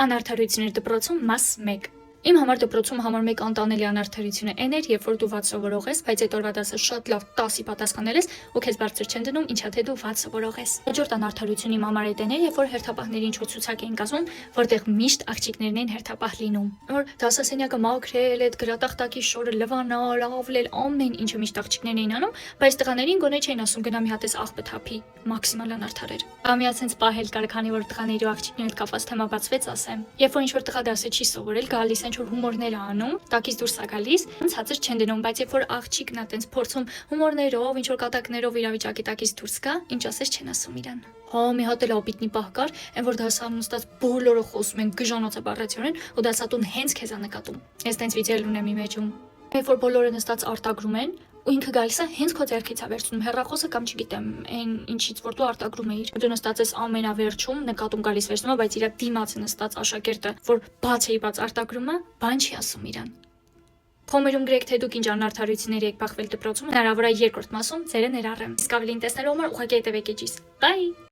Անարդարություններ դպրոցում մաս 1 Իմ համար դպրոցում համար 1 անտանելի անարդարությունը այն էր, երբ որ դու վատ սովորող ես, բայց այդ օրվա դասը շատ լավ 10-ի պատասխանել ես ու քեզ բարձր չեն դնում, ինչա թե դու վատ սովորող ես։ Հաջորդ անարդարությունը իմ համար այդ էր, երբ որ հերթապահների ինչ-որ ցուցակ էին կազմում, որտեղ միշտ աղջիկներն էին հերթապահ լինում։ Որ դասասենյակը մաքրել, այդ գրատախտակի շորը լվանալ, ավլել, ամեն ինչը միշտ աղջիկներն էին անում, բայց տղաներին գոնե չէին ասում գնա մի հատ էս աղբը թափի, մաքսիմալ անարդար էր։ Ամիա sense պահել կար, քանի որ տղաների ու աղջիկների հետ կապված թեմա բացվեց, ասեմ։ Երբ որ ինչ-որ տղա դասը չի սովորել, գալիս ինչ-որ հումորներ անում, տակից դուրս է գալիս, ցածր չեն դնում, բայց երբ որ աղջիկն է տենց փորձում հումորներով, ինչ-որ կատակներով իրավիճակի տակից դուրս գա, ինչ ասես չեն ասում իրան։ Հա, մի հատ էլ ապիտնի պահ կար, այն որ դասարանում նստած բոլորը խոսում են գժանոցաբառացիորեն ու դասատուն հենց քեզ է նկատում։ Ես տենց վիճել ունեմ իմ էջում։ Երբ որ բոլորը նստած արտագրում են, ու ինքը գալիս է հենց քո ձեռքից է վերցնում հեռախոսը կամ չգիտեմ, այն ինչից որ դու արտագրում էիր։ Դու նստած ես ամենավերջում, նկատում գալիս վերցնում է, բայց իր դիմացը նստած աշակերտը, որ բաց էի բաց արտագրում է, բան չի ասում իրան։ Խոմերում գրեք, թե դուք ինչ անարդարությունների եք բախվել դպրոցում, հնարավոր է երկրորդ մասում ձերը ներառեմ։ Իսկ ավելին տեսնելու համար ուղղակի հետևեք էջիս։ Բայ։